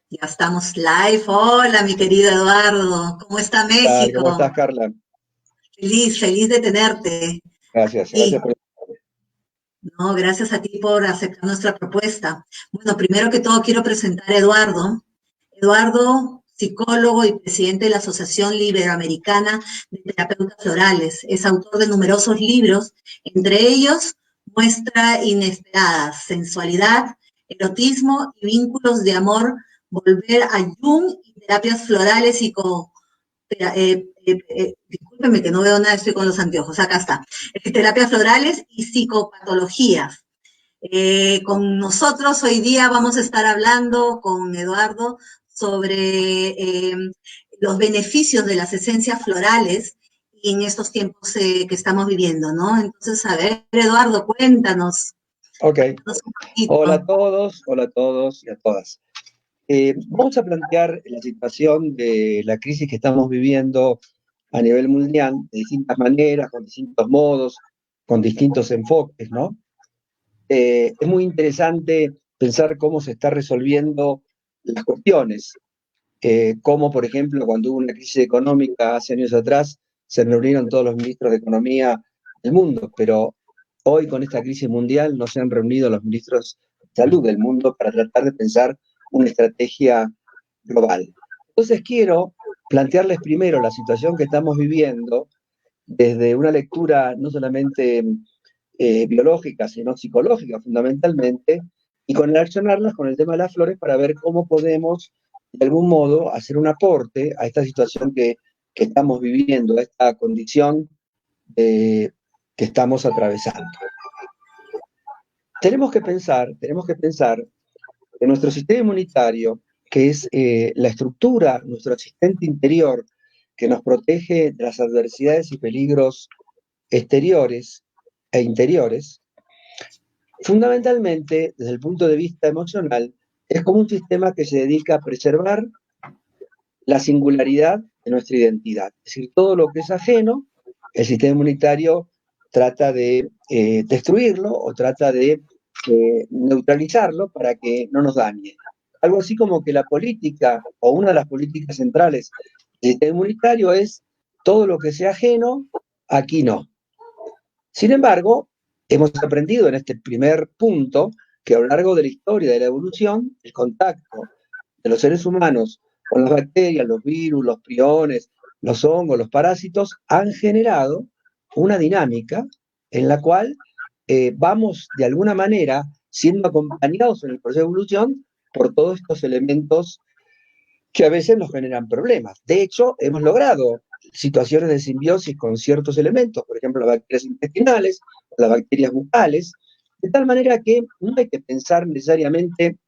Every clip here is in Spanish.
Ya estamos live. Hola, mi querido Eduardo. ¿Cómo está Tal? ¿Cómo estás, México? Carla? Feliz, feliz de tenerte. Gracias, Y gracias por... no, gracias a ti por aceptar nuestra propuesta. Bueno, primero que todo quiero presentar a Eduardo. Eduardo, psicólogo y presidente de la Asociación Iberoamericana de Terapeutas Florales. Es autor de numerosos libros, entre ellos Muestra Inesperada, Sensualidad, Erotismo y Vínculos de Amor, Volver a Jung y Terapias Florales discúlpeme que no veo nada, estoy con los anteojos, acá está. Terapias florales y psicopatologías. Con nosotros hoy día vamos a estar hablando con Eduardo sobre los beneficios de las esencias florales y en estos tiempos que estamos viviendo, ¿no? Entonces, a ver, Eduardo, Ok, cuéntanos un poquito. hola a todos y a todas. Vamos a plantear la situación de la crisis que estamos viviendo a nivel mundial de distintas maneras, con distintos modos, con distintos enfoques, ¿no? Es muy interesante pensar cómo se está resolviendo las cuestiones, cómo, por ejemplo, cuando hubo una crisis económica hace años atrás, se reunieron todos los ministros de Economía del mundo, pero hoy con esta crisis mundial no se han reunido los ministros de Salud del mundo para tratar de pensar una estrategia global. Entonces quiero plantearles primero la situación que estamos viviendo desde una lectura no solamente biológica, sino psicológica fundamentalmente, y con relacionarlas con el tema de las flores para ver cómo podemos, de algún modo, hacer un aporte a esta situación que estamos viviendo, a esta condición que estamos atravesando. Tenemos que pensar que nuestro sistema inmunitario, que es la estructura, nuestro asistente interior, que nos protege de las adversidades y peligros exteriores e interiores, fundamentalmente, desde el punto de vista emocional, es como un sistema que se dedica a preservar la singularidad de nuestra identidad. Es decir, todo lo que es ajeno, el sistema inmunitario trata de destruirlo o trata de neutralizarlo para que no nos dañe. Algo así como que la política o una de las políticas centrales del sistema inmunitario es todo lo que sea ajeno, aquí no. Sin embargo, hemos aprendido en este primer punto que a lo largo de la historia de la evolución, el contacto de los seres humanos con las bacterias, los virus, los priones, los hongos, los parásitos, han generado una dinámica en la cual vamos de alguna manera siendo acompañados en el proceso de evolución por todos estos elementos que a veces nos generan problemas. De hecho, hemos logrado situaciones de simbiosis con ciertos elementos, por ejemplo, las bacterias intestinales, las bacterias bucales, de tal manera que no hay que pensar necesariamente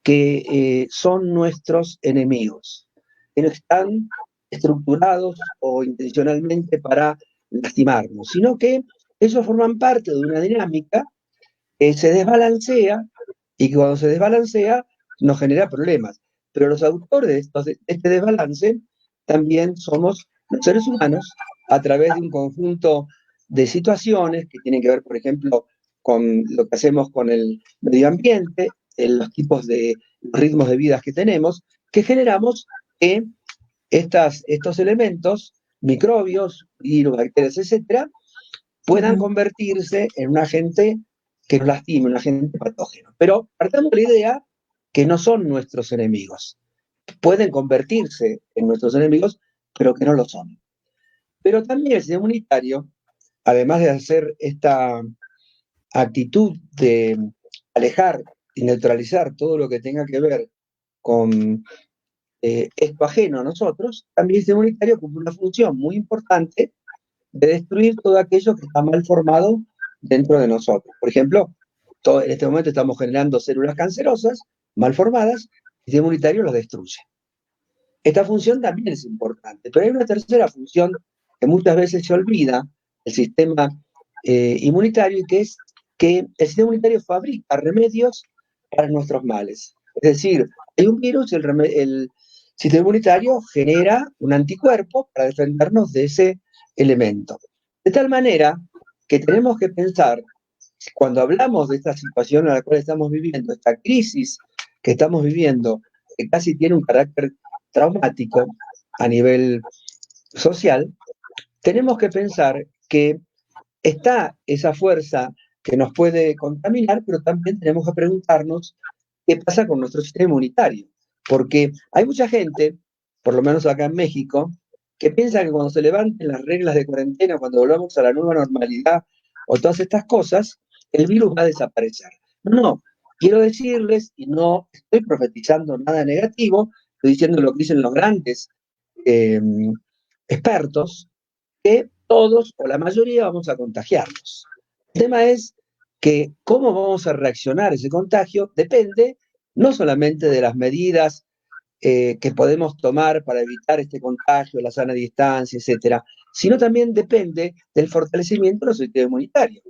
que son nuestros enemigos, que no están estructurados o intencionalmente para lastimarnos, sino que ellos forman parte de una dinámica que se desbalancea y que cuando se desbalancea nos genera problemas. Pero los autores de este desbalance también somos los seres humanos a través de un conjunto de situaciones que tienen que ver, por ejemplo, con lo que hacemos con el medio ambiente, en los tipos de ritmos de vida que tenemos, que generamos que estos elementos, microbios, virus, bacterias, etcétera, puedan Ujú. convertirse en un agente que nos lastime, un agente patógeno. Pero partamos de la idea que no son nuestros enemigos. Pueden convertirse en nuestros enemigos, pero que no lo son. Pero también el sistema inmunitario, además de hacer esta actitud de alejar y neutralizar todo lo que tenga que ver con esto ajeno a nosotros, también el sistema inmunitario cumple una función muy importante de destruir todo aquello que está mal formado dentro de nosotros. Por ejemplo, en este momento estamos generando células cancerosas, mal formadas, y el sistema inmunitario los destruye. Esta función también es importante, pero hay una tercera función que muchas veces se olvida, el sistema inmunitario, y que es que el sistema inmunitario fabrica remedios para nuestros males. Es decir, hay un virus y el sistema inmunitario genera un anticuerpo para defendernos de ese elemento. De tal manera que tenemos que pensar, cuando hablamos de esta situación en la cual estamos viviendo, esta crisis que estamos viviendo que casi tiene un carácter traumático a nivel social, tenemos que pensar que está esa fuerza que nos puede contaminar, pero también tenemos que preguntarnos qué pasa con nuestro sistema inmunitario. Porque hay mucha gente, por lo menos acá en México, que piensa que cuando se levanten las reglas de cuarentena, cuando volvamos a la nueva normalidad o todas estas cosas, el virus va a desaparecer. No, no, quiero decirles, y no estoy profetizando nada negativo, estoy diciendo lo que dicen los grandes eh, expertos, que todos o la mayoría vamos a contagiarnos. El tema es que cómo vamos a reaccionar a ese contagio depende no solamente de las medidas que podemos tomar para evitar este contagio, la sana distancia, etcétera, sino también depende del fortalecimiento de nuestro sistema inmunitario.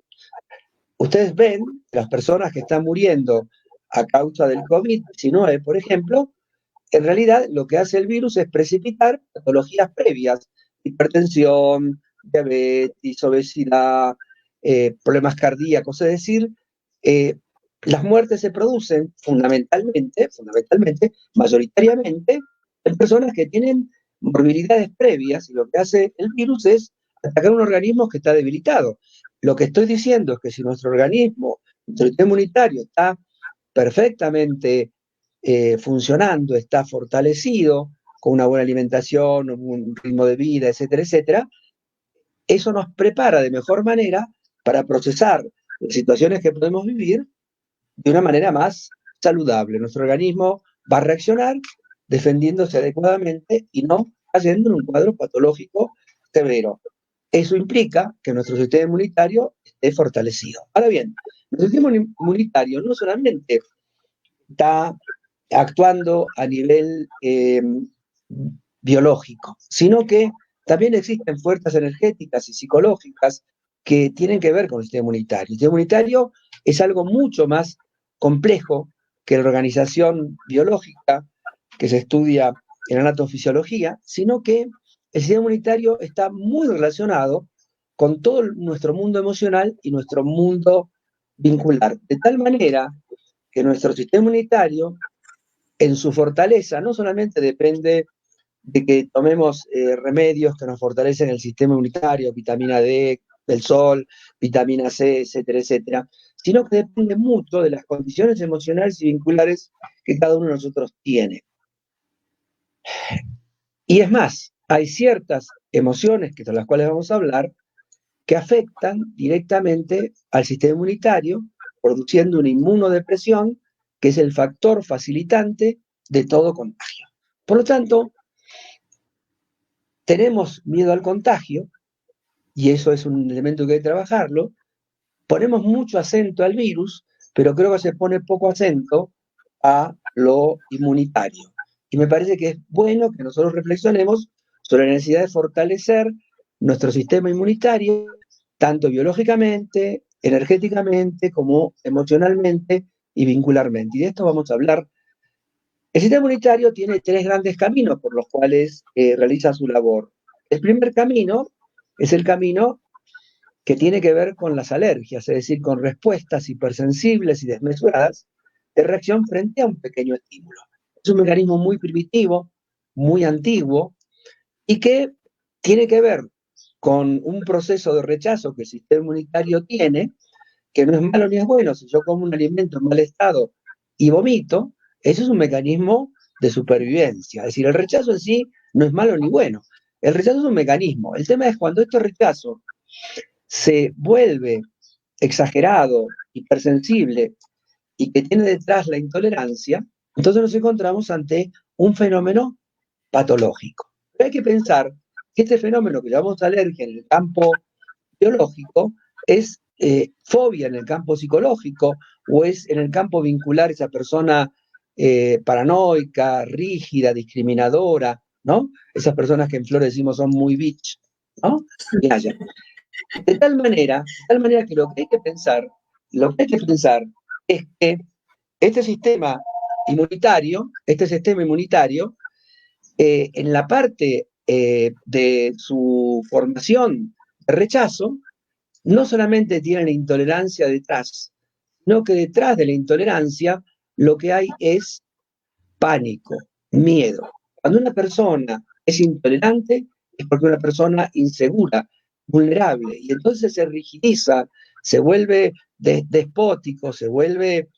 Ustedes ven las personas que están muriendo a causa del COVID-19, por ejemplo, en realidad lo que hace el virus es precipitar patologías previas, hipertensión, diabetes, obesidad, problemas cardíacos, es decir, eh, las muertes se producen fundamentalmente, mayoritariamente, en personas que tienen morbilidades previas y lo que hace el virus es atacar un organismo que está debilitado. Lo que estoy diciendo es que si nuestro organismo, nuestro sistema inmunitario está perfectamente funcionando, está fortalecido, con una buena alimentación, un ritmo de vida, etcétera, etcétera, eso nos prepara de mejor manera para procesar las situaciones que podemos vivir de una manera más saludable. Nuestro organismo va a reaccionar defendiéndose adecuadamente y no cayendo en un cuadro patológico severo. Eso implica que nuestro sistema inmunitario esté fortalecido. Ahora bien, nuestro sistema inmunitario no solamente está actuando a nivel biológico, sino que también existen fuerzas energéticas y psicológicas que tienen que ver con el sistema inmunitario. El sistema inmunitario es algo mucho más complejo que la organización biológica que se estudia en anatofisiología, sino que el sistema inmunitario está muy relacionado con todo nuestro mundo emocional y nuestro mundo vincular, de tal manera que nuestro sistema inmunitario en su fortaleza no solamente depende de que tomemos remedios que nos fortalecen el sistema inmunitario, vitamina D, del sol, vitamina C, etcétera, etcétera, sino que depende mucho de las condiciones emocionales y vinculares que cada uno de nosotros tiene. Y es más, hay ciertas emociones, que son las cuales vamos a hablar, que afectan directamente al sistema inmunitario, produciendo una inmunodepresión, que es el factor facilitante de todo contagio. Por lo tanto, tenemos miedo al contagio, y eso es un elemento que hay que trabajarlo, ponemos mucho acento al virus, pero creo que se pone poco acento a lo inmunitario. Y me parece que es bueno que nosotros reflexionemos sobre la necesidad de fortalecer nuestro sistema inmunitario, tanto biológicamente, energéticamente, como emocionalmente y vincularmente. Y de esto vamos a hablar. El sistema inmunitario tiene tres grandes caminos por los cuales realiza su labor. El primer camino es el camino que tiene que ver con las alergias, es decir, con respuestas hipersensibles y desmesuradas de reacción frente a un pequeño estímulo. Es un mecanismo muy primitivo, muy antiguo, y que tiene que ver con un proceso de rechazo que el sistema inmunitario tiene, que no es malo ni es bueno. Si yo como un alimento en mal estado y vomito, eso es un mecanismo de supervivencia. Es decir, el rechazo en sí no es malo ni bueno. El rechazo es un mecanismo. El tema es cuando este rechazo se vuelve exagerado, hipersensible y que tiene detrás la intolerancia, entonces nos encontramos ante un fenómeno patológico. Pero hay que pensar que este fenómeno que llamamos alergia en el campo biológico es fobia en el campo psicológico o es en el campo vincular esa persona paranoica, rígida, discriminadora, ¿no? Esas personas que en Flores decimos son muy bitch, ¿no? Y allá. De tal manera que lo que hay que pensar es que este sistema inmunitario, en la parte de su formación de rechazo, no solamente tiene la intolerancia detrás, sino que detrás de la intolerancia lo que hay es pánico, miedo. Cuando una persona es intolerante, es porque una persona insegura, vulnerable, y entonces se rigidiza, se vuelve despótico, se vuelve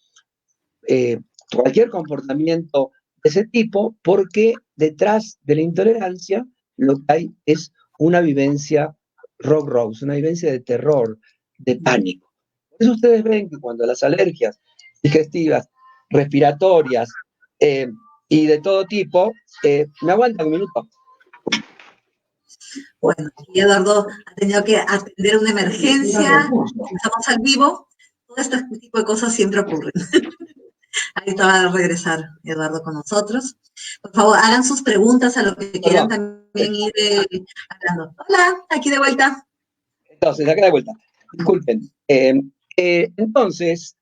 cualquier comportamiento de ese tipo, porque detrás de la intolerancia lo que hay es una vivencia rock rose, una vivencia de terror, de pánico. Por eso ustedes ven que cuando las alergias digestivas, respiratorias y de todo tipo, ¿me aguantan un minuto? Bueno, aquí Eduardo ha tenido que atender una emergencia, estamos al vivo, todo este tipo de cosas siempre ocurren. Ahí estaba a regresar Eduardo con nosotros. Por favor, hagan sus preguntas a lo que quieran también ir hablando. Hola, aquí de vuelta. Entonces, acá de vuelta. Disculpen. Entonces,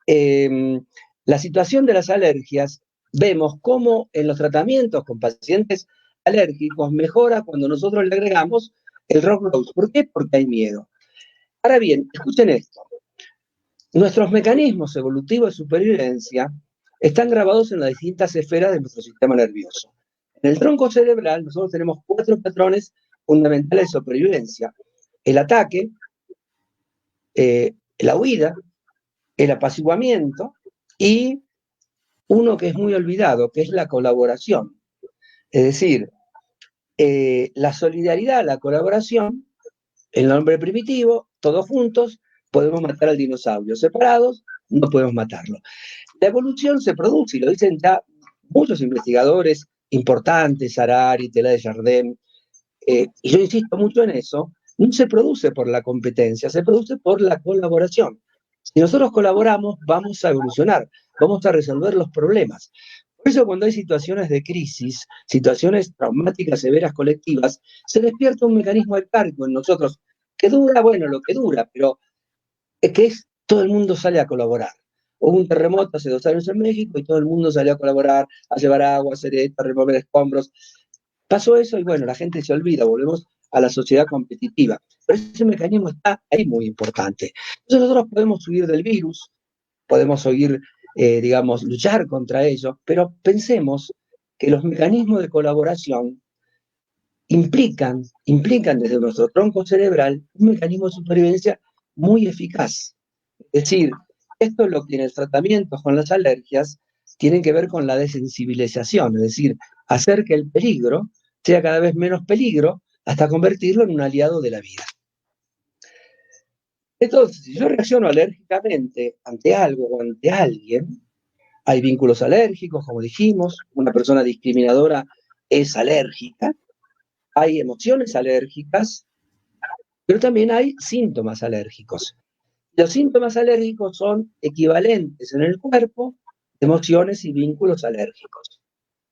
la situación de las alergias, vemos cómo en los tratamientos con pacientes alérgicos mejora cuando nosotros le agregamos el rock rose. ¿Por qué? Porque hay miedo. Ahora bien, escuchen esto. Nuestros mecanismos evolutivos de supervivencia están grabados en las distintas esferas de nuestro sistema nervioso. En el tronco cerebral nosotros tenemos 4 patrones fundamentales de supervivencia. El ataque, la huida, el apaciguamiento y uno que es muy olvidado, que es la colaboración. Es decir, la solidaridad, la colaboración, el hombre primitivo, todos juntos, podemos matar al dinosaurio. Separados, no podemos matarlo. La evolución se produce, y lo dicen ya muchos investigadores importantes, Harari, Teilhard de Chardin, y yo insisto mucho en eso, no se produce por la competencia, se produce por la colaboración. Si nosotros colaboramos, vamos a evolucionar, vamos a resolver los problemas. Por eso cuando hay situaciones de crisis, situaciones traumáticas severas colectivas, se despierta un mecanismo arcaico en nosotros, que dura, bueno, lo que dura, pero es que todo el mundo sale a colaborar. Hubo un terremoto hace 2 años en México y todo el mundo salió a colaborar, a llevar agua, a hacer esto, a remover escombros. Pasó eso y bueno, la gente se olvida, volvemos a la sociedad competitiva. Pero ese mecanismo está ahí muy importante. Entonces nosotros podemos huir del virus, podemos huir, digamos, luchar contra ello, pero pensemos que los mecanismos de colaboración implican desde nuestro tronco cerebral un mecanismo de supervivencia muy eficaz. Es decir, esto es lo que en el tratamiento con las alergias tiene que ver con la desensibilización, es decir, hacer que el peligro sea cada vez menos peligro hasta convertirlo en un aliado de la vida. Entonces, si yo reacciono alérgicamente ante algo o ante alguien, hay vínculos alérgicos, como dijimos, una persona discriminadora es alérgica, hay emociones alérgicas, pero también hay síntomas alérgicos. Los síntomas alérgicos son equivalentes en el cuerpo de emociones y vínculos alérgicos.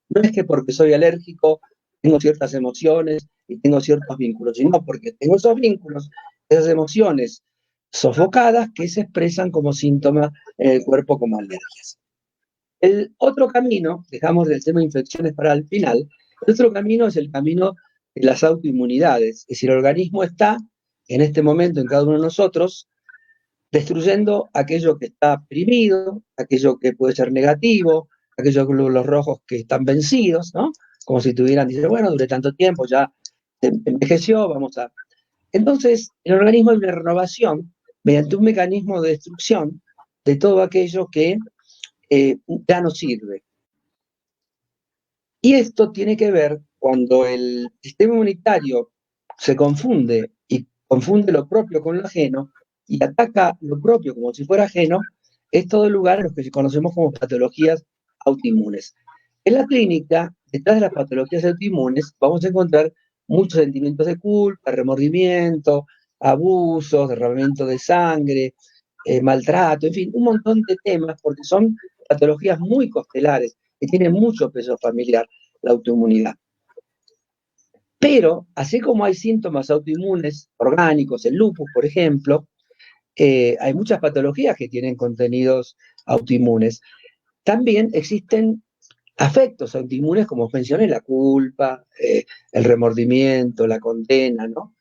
No es que porque soy alérgico tengo ciertas emociones y tengo ciertos vínculos, sino porque tengo esos vínculos, esas emociones sofocadas que se expresan como síntomas en el cuerpo como alergias. El otro camino, dejamos del tema de infecciones para el final, el otro camino es el camino de las autoinmunidades. Es decir, el organismo está en este momento en cada uno de nosotros destruyendo aquello que está primido, aquello que puede ser negativo, aquellos glóbulos rojos que están vencidos, ¿no? Como si tuvieran, dice, bueno, duré tanto tiempo, ya envejeció, vamos a... Entonces, el organismo hay una renovación mediante un mecanismo de destrucción de todo aquello que ya no sirve. Y esto tiene que ver cuando el sistema inmunitario se confunde y confunde lo propio con lo ajeno y ataca lo propio como si fuera ajeno, es todo el lugar en los que conocemos como patologías autoinmunes. En la clínica, detrás de las patologías autoinmunes, vamos a encontrar muchos sentimientos de culpa, remordimiento, abusos, derramamiento de sangre, maltrato, en fin, un montón de temas, porque son patologías muy costelares, que tienen mucho peso familiar, la autoinmunidad. Pero, así como hay síntomas autoinmunes orgánicos, el lupus, por ejemplo, hay muchas patologías que tienen contenidos autoinmunes. También existen afectos autoinmunes, como mencioné, la culpa, el remordimiento, la condena, ¿no?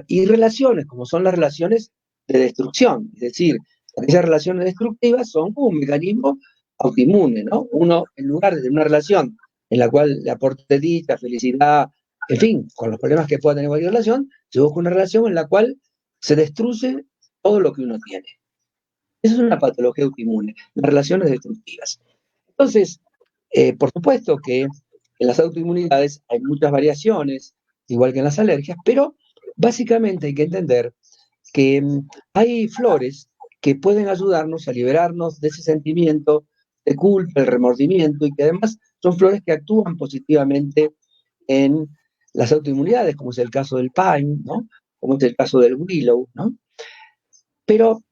Y relaciones, como son las relaciones de destrucción, es decir, aquellas relaciones destructivas son como un mecanismo autoinmune, ¿no? Uno, en lugar de una relación en la cual le aporte dicha, felicidad, en fin, con los problemas que pueda tener cualquier relación, se busca una relación en la cual se destruye todo lo que uno tiene. Esa es una patología autoinmune, las relaciones destructivas. Entonces, por supuesto que en las autoinmunidades hay muchas variaciones, igual que en las alergias, pero básicamente hay que entender que hay flores que pueden ayudarnos a liberarnos de ese sentimiento de culpa, el remordimiento, y que además son flores que actúan positivamente en las autoinmunidades, como es el caso del pine, ¿no? Como es el caso del willow, ¿no? Pero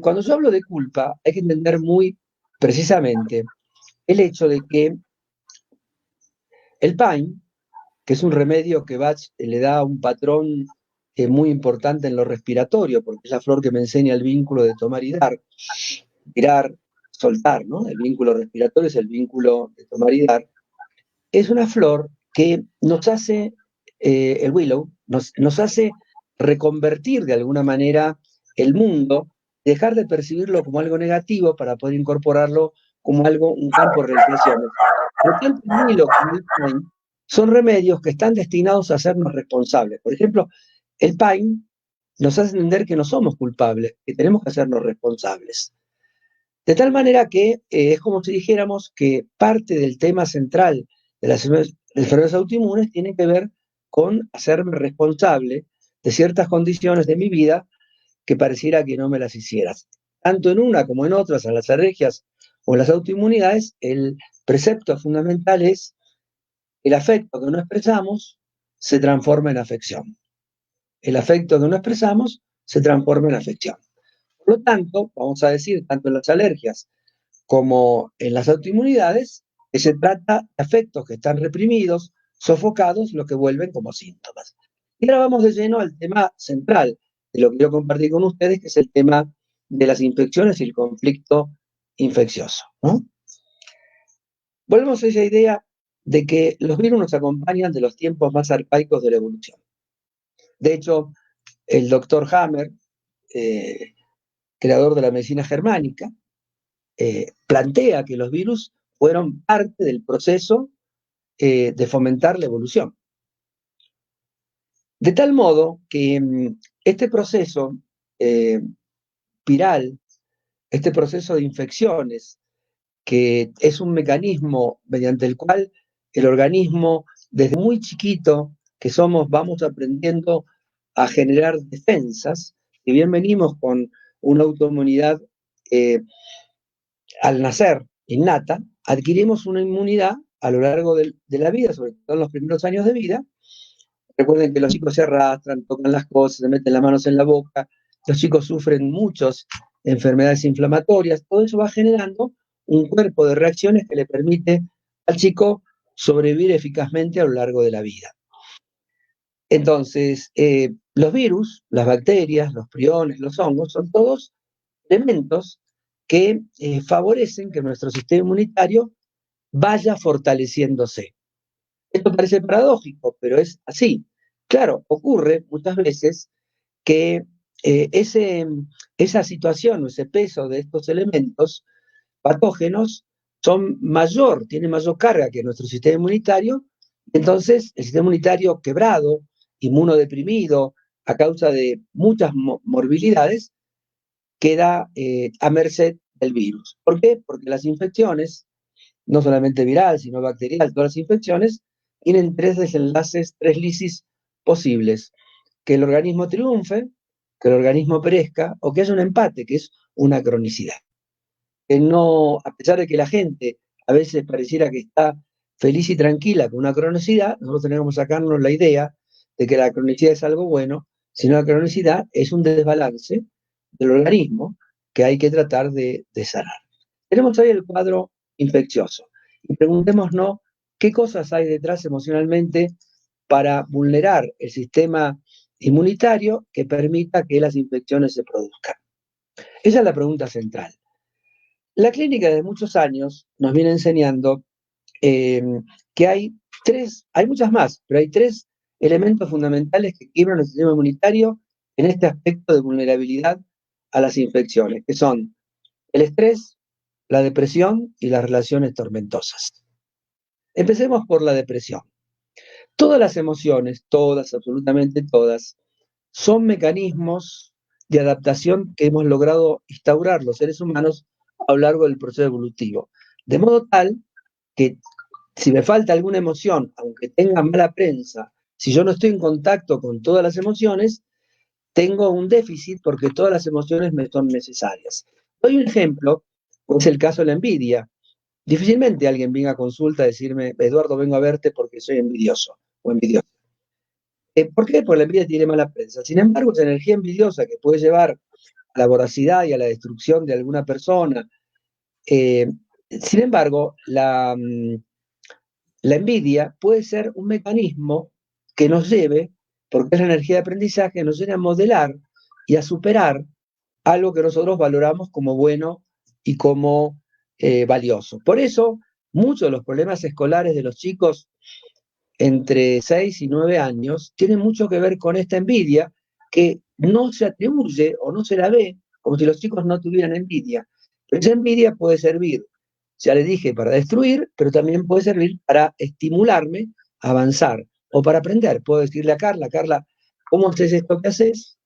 cuando yo hablo de culpa, hay que entender muy precisamente el hecho de que el pine, que es un remedio que Bach le da un patrón muy importante en lo respiratorio, porque es la flor que me enseña el vínculo de tomar y dar, tirar, soltar, ¿no? El vínculo respiratorio es el vínculo de tomar y dar. Es una flor que nos hace, el willow, nos hace reconvertir de alguna manera el mundo, dejar de percibirlo como algo negativo para poder incorporarlo como algo, un campo de realizaciones. Por tanto, el willow como el pine son remedios que están destinados a hacernos responsables. Por ejemplo, el pine nos hace entender que no somos culpables, que tenemos que hacernos responsables. De tal manera que es como si dijéramos que parte del tema central de las enfermedades autoinmunes tiene que ver con hacerme responsable de ciertas condiciones de mi vida que pareciera que no me las hicieras. Tanto en una como en otras, en las alergias o en las autoinmunidades, el precepto fundamental es el afecto que no expresamos se transforma en afección. El afecto que no expresamos se transforma en afección. Por lo tanto, vamos a decir, tanto en las alergias como en las autoinmunidades, que se trata de afectos que están reprimidos, sofocados, lo que vuelven como síntomas. Y ahora vamos de lleno al tema central de lo que quiero compartir con ustedes, que es el tema de las infecciones y el conflicto infeccioso, ¿no? Volvemos a esa idea de que los virus nos acompañan de los tiempos más arcaicos de la evolución. De hecho, el doctor Hammer, eh, creador de la medicina germánica, plantea que los virus fueron parte del proceso de fomentar la evolución. De tal modo que este proceso eh, viral, este proceso de infecciones, que es un mecanismo mediante el cual el organismo, desde muy chiquito que somos, vamos aprendiendo a generar defensas, si bien venimos con una autoinmunidad eh, al nacer innata, adquirimos una inmunidad a lo largo de la vida, sobre todo en los primeros años de vida. Recuerden que los chicos se arrastran, tocan las cosas, se meten las manos en la boca, los chicos sufren muchas enfermedades inflamatorias, todo eso va generando un cuerpo de reacciones que le permite al chico sobrevivir eficazmente a lo largo de la vida. Entonces, los virus, las bacterias, los priones, los hongos, son todos elementos que favorecen que nuestro sistema inmunitario vaya fortaleciéndose. Esto parece paradójico, pero es así. Claro, ocurre muchas veces que esa situación o ese peso de estos elementos patógenos tienen mayor carga que nuestro sistema inmunitario, entonces el sistema inmunitario quebrado, inmunodeprimido, a causa de muchas morbilidades, queda a merced del virus. ¿Por qué? Porque las infecciones, no solamente viral, sino bacterial, todas las infecciones, tienen tres desenlaces, tres lisis posibles. Que el organismo triunfe, que el organismo perezca, o que haya un empate, que es una cronicidad. Que no, a pesar de que la gente a veces pareciera que está feliz y tranquila con una cronicidad, nosotros tenemos que sacarnos la idea de que la cronicidad es algo bueno, sino la cronicidad es un desbalance del organismo que hay que tratar de sanar. Tenemos ahí el cuadro infeccioso y preguntémonos qué cosas hay detrás emocionalmente para vulnerar el sistema inmunitario que permita que las infecciones se produzcan. Esa es la pregunta central. La clínica de muchos años nos viene enseñando que hay muchas más, pero hay tres elementos fundamentales que quiebran el sistema inmunitario en este aspecto de vulnerabilidad a las infecciones, que son el estrés, la depresión y las relaciones tormentosas. Empecemos por la depresión. Todas las emociones, todas, absolutamente todas, son mecanismos de adaptación que hemos logrado instaurar los seres humanos a lo largo del proceso evolutivo. De modo tal que si me falta alguna emoción, aunque tenga mala prensa, si yo no estoy en contacto con todas las emociones, tengo un déficit porque todas las emociones me son necesarias. Doy un ejemplo, es el caso de la envidia. Difícilmente alguien venga a consulta a decirme, Eduardo, vengo a verte porque soy envidioso o envidioso. ¿Por qué? Porque la envidia tiene mala prensa. Sin embargo, esa energía envidiosa que puede llevar a la voracidad y a la destrucción de alguna persona, sin embargo, la envidia puede ser un mecanismo que nos lleve, porque es la energía de aprendizaje, nos lleve a modelar y a superar algo que nosotros valoramos como bueno y como valioso. Por eso, muchos de los problemas escolares de los chicos entre 6 y 9 años tienen mucho que ver con esta envidia que no se atribuye o no se la ve como si los chicos no tuvieran envidia. Pero esa envidia puede servir, ya les dije, para destruir, pero también puede servir para estimularme a avanzar o para aprender. Puedo decirle a Carla, Carla, ¿cómo haces esto que haces?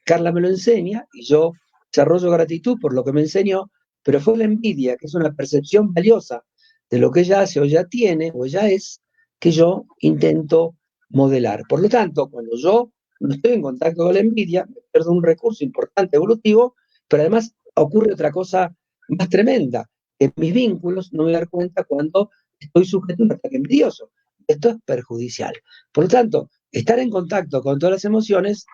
Carla me lo enseña y yo desarrollo gratitud por lo que me enseñó, pero fue la envidia, que es una percepción valiosa de lo que ella hace o ya tiene o ella es, que yo intento modelar. Por lo tanto, cuando yo no estoy en contacto con la envidia, me pierdo un recurso importante evolutivo, pero además ocurre otra cosa más tremenda, que mis vínculos no me voy a dar cuenta cuando estoy sujeto a un ataque envidioso. Esto es perjudicial. Por lo tanto, estar en contacto con todas las emociones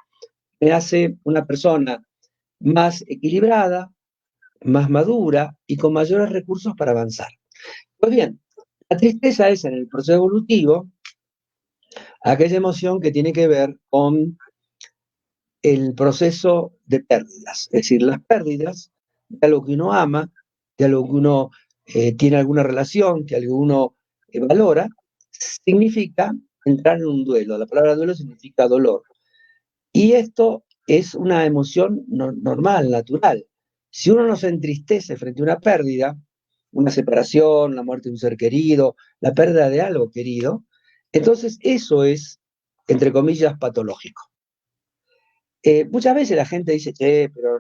me hace una persona más equilibrada, más madura y con mayores recursos para avanzar. Pues bien, la tristeza es en el proceso evolutivo aquella emoción que tiene que ver con el proceso de pérdidas, es decir, las pérdidas de algo que uno ama, de algo que uno tiene alguna relación, que algo uno valora, significa entrar en un duelo. La palabra duelo significa dolor. Y esto es una emoción normal, natural. Si uno no se entristece frente a una pérdida, una separación, la muerte de un ser querido, la pérdida de algo querido, entonces eso es, entre comillas, patológico. Muchas veces la gente dice, che, pero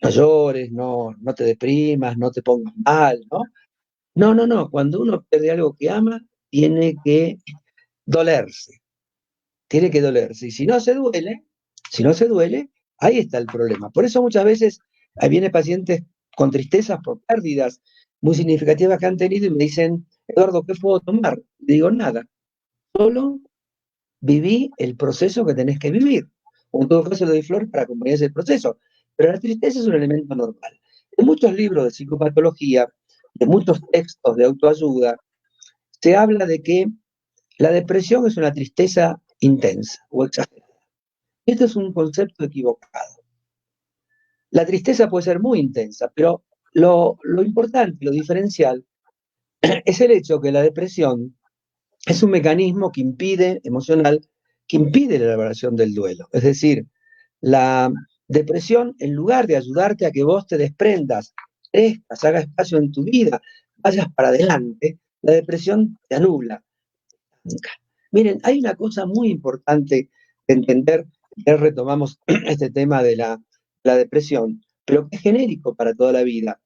no llores, no te deprimas, no te pongas mal, ¿no? No, no, no. Cuando uno pierde algo que ama, tiene que dolerse. Tiene que dolerse. Y si no se duele, ahí está el problema. Por eso muchas veces ahí vienen pacientes con tristezas por pérdidas muy significativas que han tenido y me dicen, Eduardo, ¿qué puedo tomar? Le digo, nada, solo viví el proceso que tenés que vivir. O en todo caso le doy flores para acompañar ese proceso. Pero la tristeza es un elemento normal. En muchos libros de psicopatología, de muchos textos de autoayuda, se habla de que la depresión es una tristeza intensa o exagerada. Esto es un concepto equivocado. La tristeza puede ser muy intensa, pero lo importante, lo diferencial, es el hecho que la depresión es un mecanismo que impide, emocional, que impide la elaboración del duelo. Es decir, la depresión, en lugar de ayudarte a que vos te desprendas, crezcas, hagas espacio en tu vida, vayas para adelante, la depresión te anula. Miren, hay una cosa muy importante de entender, ya retomamos este tema de la depresión, pero que es genérico para toda la vida,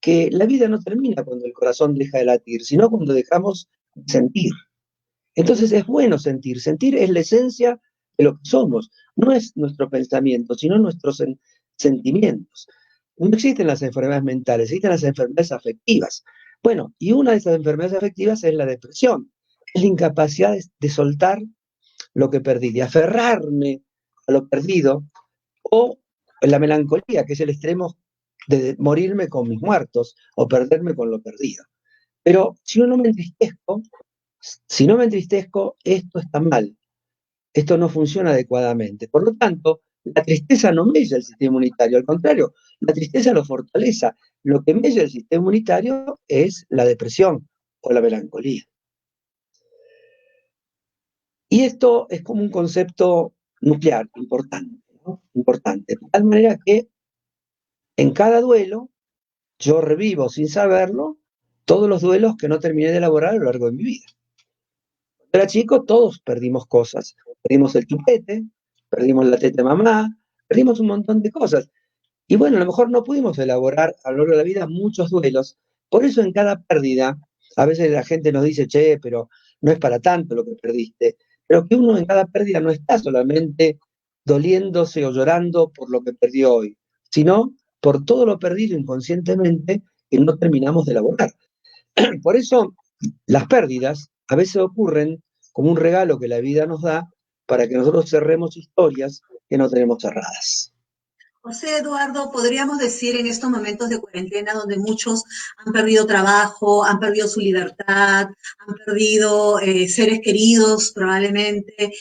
que la vida no termina cuando el corazón deja de latir, sino cuando dejamos de sentir. Entonces es bueno sentir, sentir es la esencia de lo que somos, no es nuestro pensamiento, sino nuestros sentimientos. No existen las enfermedades mentales, existen las enfermedades afectivas. Bueno, y una de esas enfermedades afectivas es la depresión, es la incapacidad de soltar lo que perdí, de aferrarme a lo perdido, o la melancolía, que es el extremo de morirme con mis muertos o perderme con lo perdido. Pero si no me entristezco, esto está mal, esto no funciona adecuadamente. Por lo tanto, la tristeza no mella el sistema inmunitario, al contrario, la tristeza lo fortalece. Lo que mella el sistema inmunitario es la depresión o la melancolía. Y esto es como un concepto nuclear importante, ¿no? Importante. De tal manera que en cada duelo yo revivo sin saberlo todos los duelos que no terminé de elaborar a lo largo de mi vida. Cuando era chico, todos perdimos cosas. Perdimos el chupete, perdimos la teta de mamá, perdimos un montón de cosas. Y bueno, a lo mejor no pudimos elaborar a lo largo de la vida muchos duelos. Por eso en cada pérdida, a veces la gente nos dice, che, pero no es para tanto lo que perdiste. Pero que uno en cada pérdida no está solamente doliéndose o llorando por lo que perdió hoy, sino por todo lo perdido inconscientemente que no terminamos de elaborar. Por eso las pérdidas a veces ocurren como un regalo que la vida nos da para que nosotros cerremos historias que no tenemos cerradas. José Eduardo, podríamos decir en estos momentos de cuarentena donde muchos han perdido trabajo, han perdido su libertad, han perdido seres queridos probablemente.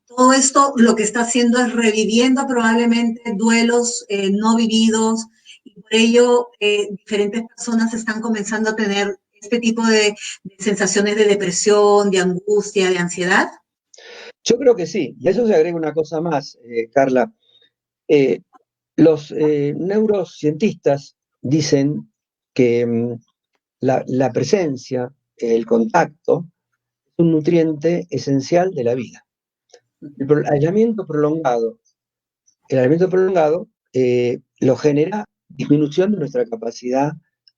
Todo esto lo que está haciendo es reviviendo probablemente duelos no vividos y por ello diferentes personas están comenzando a tener este tipo de sensaciones de depresión, de angustia, de ansiedad. Yo creo que sí, y a eso se agrega una cosa más, Carla. Eh, los neurocientistas dicen que la presencia, el contacto, es un nutriente esencial de la vida. El aislamiento prolongado lo genera disminución de nuestra capacidad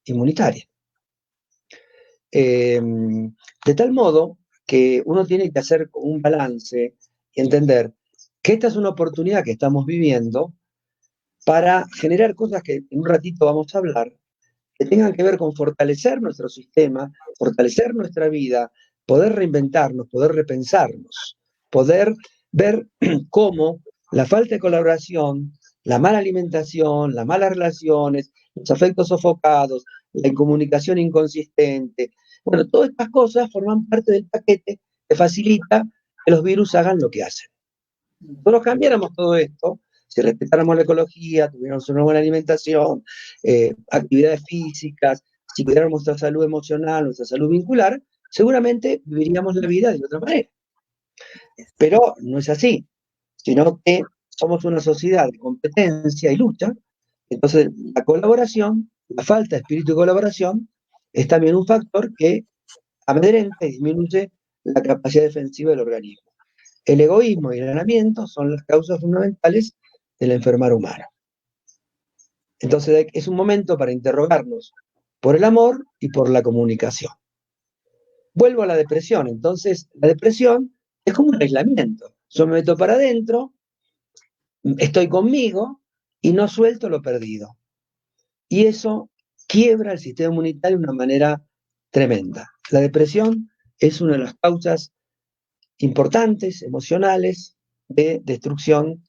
inmunitaria. De tal modo que uno tiene que hacer un balance y entender que esta es una oportunidad que estamos viviendo para generar cosas que en un ratito vamos a hablar, que tengan que ver con fortalecer nuestro sistema, fortalecer nuestra vida, poder reinventarnos, poder repensarnos, poder ver cómo la falta de colaboración, la mala alimentación, las malas relaciones, los afectos sofocados, la incomunicación inconsistente, bueno, todas estas cosas forman parte del paquete que facilita que los virus hagan lo que hacen. Si nosotros cambiáramos todo esto, si respetáramos la ecología, tuviéramos una buena alimentación, actividades físicas, si cuidáramos nuestra salud emocional, nuestra salud vincular, seguramente viviríamos la vida de otra manera. Pero no es así, sino que somos una sociedad de competencia y lucha, entonces la colaboración, la falta de espíritu de colaboración, es también un factor que amedrenta y disminuye la capacidad defensiva del organismo. El egoísmo y el aislamiento son las causas fundamentales del enfermar humano. Entonces es un momento para interrogarnos por el amor y por la comunicación. Vuelvo a la depresión. Entonces, la depresión es como un aislamiento. Yo me meto para adentro, estoy conmigo y no suelto lo perdido. Y eso quiebra el sistema inmunitario de una manera tremenda. La depresión es una de las causas importantes, emocionales, de destrucción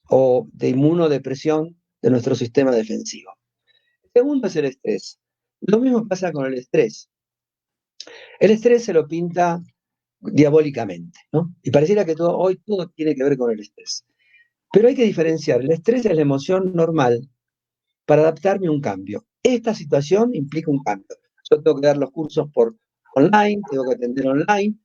o de inmunodepresión de nuestro sistema defensivo. El segundo es el estrés. Lo mismo pasa con el estrés. El estrés se lo pinta diabólicamente, ¿no? Y pareciera que hoy todo tiene que ver con el estrés. Pero hay que diferenciar. El estrés es la emoción normal para adaptarme a un cambio. Esta situación implica un cambio. Yo tengo que dar los cursos por online, tengo que atender online,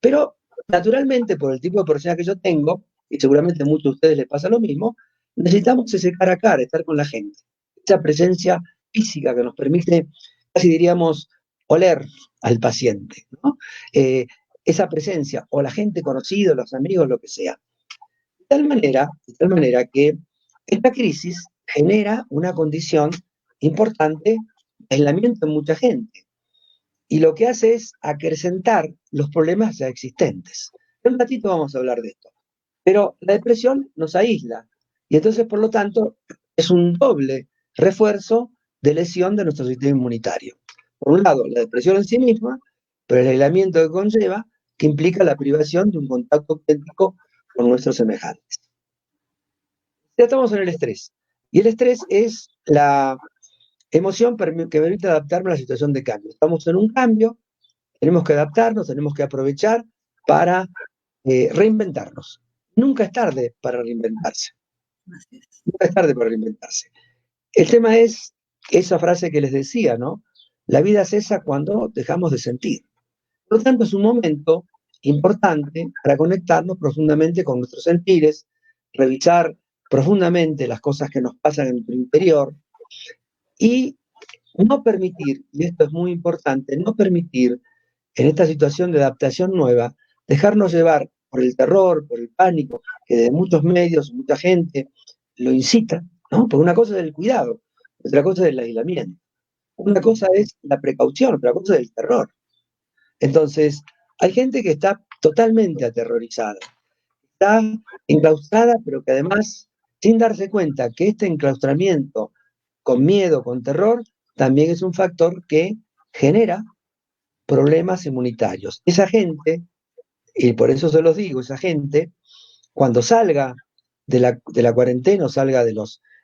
pero naturalmente por el tipo de persona que yo tengo, y seguramente a muchos de ustedes les pasa lo mismo, necesitamos ese cara a cara, estar con la gente. Esa presencia física que nos permite, casi diríamos, oler al paciente, ¿no? Esa presencia, o la gente conocida, los amigos, lo que sea. De tal manera que esta crisis genera una condición importante de aislamiento en mucha gente. Y lo que hace es acrecentar los problemas ya existentes. En un ratito vamos a hablar de esto. Pero la depresión nos aísla. Y entonces, por lo tanto, es un doble refuerzo de lesión de nuestro sistema inmunitario. Por un lado, la depresión en sí misma, pero el aislamiento que conlleva, que implica la privación de un contacto auténtico con nuestros semejantes. Ya estamos en el estrés. Y el estrés es la emoción que permite adaptarme a la situación de cambio. Estamos en un cambio, tenemos que adaptarnos, tenemos que aprovechar para reinventarnos. Nunca es tarde para reinventarse. Nunca es tarde para reinventarse. El tema es esa frase que les decía, ¿no? La vida cesa cuando dejamos de sentir. Por lo tanto, es un momento importante para conectarnos profundamente con nuestros sentires, revisar profundamente las cosas que nos pasan en nuestro interior y No permitir, y esto es muy importante, no permitir en esta situación de adaptación nueva, dejarnos llevar por el terror, por el pánico, que de muchos medios, mucha gente lo incita, ¿no? Porque una cosa es el cuidado, otra cosa es el aislamiento. Una cosa es la precaución, otra cosa es el terror. Entonces, hay gente que está totalmente aterrorizada, está enclaustrada, pero que además, sin darse cuenta que este enclaustramiento con miedo, con terror, también es un factor que genera problemas inmunitarios. Esa gente, y por eso se los digo, esa gente, cuando salga de la cuarentena o salga de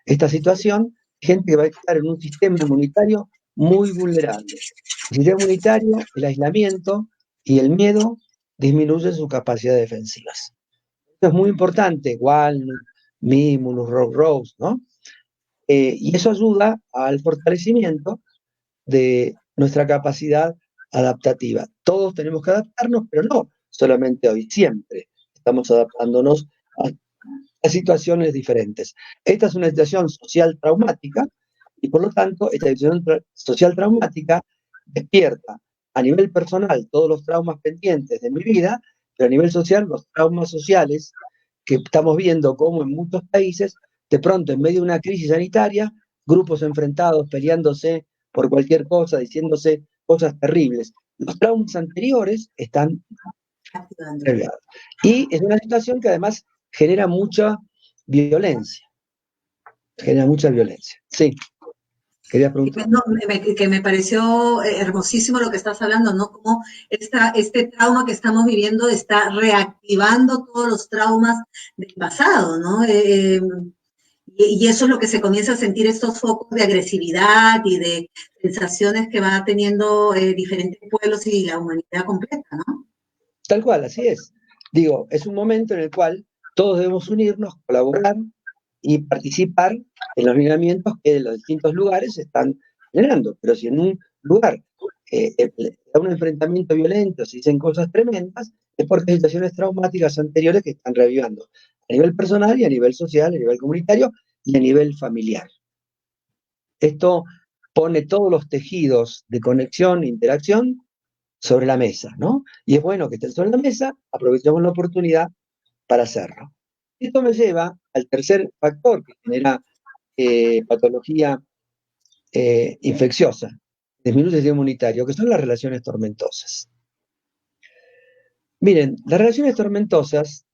esta situación, gente que va a estar en un sistema inmunitario muy vulnerable. El sistema inmunitario, el aislamiento y el miedo disminuyen sus capacidades defensivas. Esto es muy importante, Walnut, Mimulus, Rose, ¿no? Y eso ayuda al fortalecimiento de nuestra capacidad adaptativa. Todos tenemos que adaptarnos, pero no solamente hoy, siempre estamos adaptándonos a situaciones diferentes. Esta es una situación social traumática y por lo tanto esta situación social traumática despierta a nivel personal todos los traumas pendientes de mi vida, pero a nivel social los traumas sociales que estamos viendo como en muchos países, de pronto en medio de una crisis sanitaria, grupos enfrentados, peleándose por cualquier cosa, diciéndose cosas terribles. Los traumas anteriores están relegados. Y es una situación que además genera mucha violencia. Genera mucha violencia. Sí, quería preguntar. No, que me pareció hermosísimo lo que estás hablando, ¿no? Como este trauma que estamos viviendo está reactivando todos los traumas del pasado, ¿no? Y eso es lo que se comienza a sentir, estos focos de agresividad y de sensaciones que va teniendo diferentes pueblos y la humanidad completa, ¿no? Tal cual, así es. Digo, es un momento en el cual todos debemos unirnos, colaborar y participar en los lineamientos que los distintos lugares están generando. Pero si en un lugar hay un enfrentamiento violento, se dicen cosas tremendas, es porque hay situaciones traumáticas anteriores que están reavivando a nivel personal y a nivel social, a nivel comunitario y a nivel familiar. Esto pone todos los tejidos de conexión e interacción sobre la mesa, ¿no? Y es bueno que estén sobre la mesa, aprovechemos la oportunidad para hacerlo. Esto me lleva al tercer factor que genera patología infecciosa, disminuye el sistema inmunitario, que son las relaciones tormentosas. Miren, las relaciones tormentosas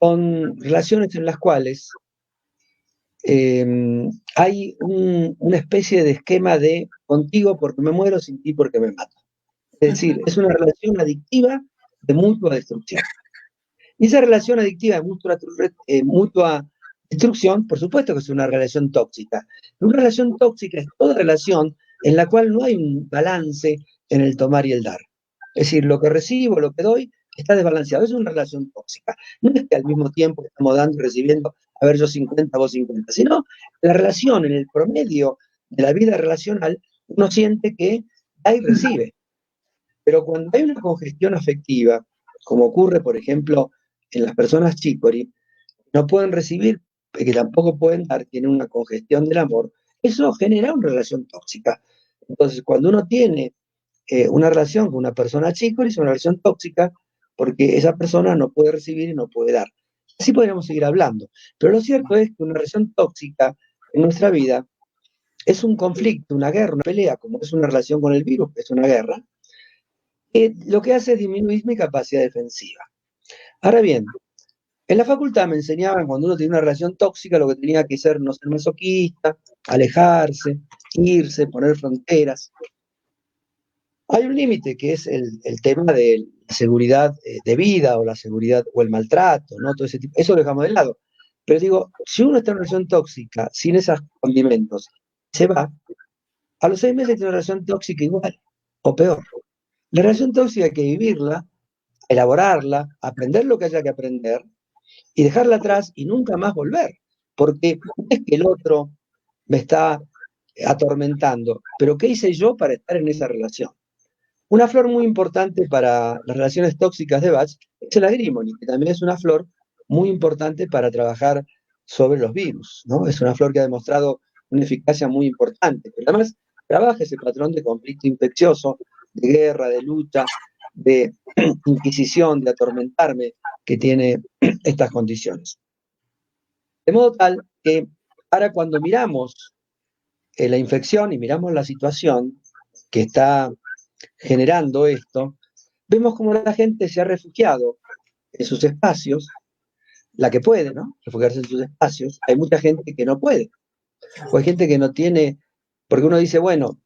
son relaciones en las cuales hay una especie de esquema de contigo porque me muero, sin ti porque me mato. Es decir, es una relación adictiva de mutua destrucción. Y esa relación adictiva de mutua destrucción, por supuesto que es una relación tóxica. Una relación tóxica es toda relación en la cual no hay un balance en el tomar y el dar. Es decir, lo que recibo, lo que doy, está desbalanceado. Es una relación tóxica. No es que al mismo tiempo estamos dando y recibiendo, a ver, yo 50, vos 50, sino la relación en el promedio de la vida relacional, uno siente que da y recibe. Pero cuando hay una congestión afectiva, como ocurre, por ejemplo, en las personas chicory, no pueden recibir, que tampoco pueden dar, tienen una congestión del amor, eso genera una relación tóxica. Entonces, cuando uno tiene una relación con una persona chicory, es una relación tóxica porque esa persona no puede recibir y no puede dar. Así podríamos seguir hablando. Pero lo cierto es que una relación tóxica en nuestra vida es un conflicto, una guerra, una pelea, como es una relación con el virus, que es una guerra, lo que hace es disminuir mi capacidad defensiva. Ahora bien, en la facultad me enseñaban cuando uno tenía una relación tóxica lo que tenía que ser no ser masoquista, alejarse, irse, poner fronteras. Hay un límite que es el tema de la seguridad de vida o la seguridad o el maltrato, ¿no? Todo ese tipo, eso lo dejamos de lado. Pero digo, si uno está en una relación tóxica, sin esos condimentos, se va, a los 6 meses tiene una relación tóxica igual, o peor. La relación tóxica hay que vivirla, elaborarla, aprender lo que haya que aprender y dejarla atrás y nunca más volver. Porque no es que el otro me está atormentando, pero ¿qué hice yo para estar en esa relación? Una flor muy importante para las relaciones tóxicas de Bach es el agrimony, que también es una flor muy importante para trabajar sobre los virus, ¿no? Es una flor que ha demostrado una eficacia muy importante, pero además trabaja ese patrón de conflicto infeccioso, de guerra, de lucha, de inquisición, de atormentarme, que tiene estas condiciones. De modo tal que ahora cuando miramos la infección y miramos la situación que está generando esto, vemos como la gente se ha refugiado en sus espacios, la que puede, ¿no? Refugiarse en sus espacios. Hay mucha gente que no puede, o hay gente que no tiene, porque uno dice, bueno,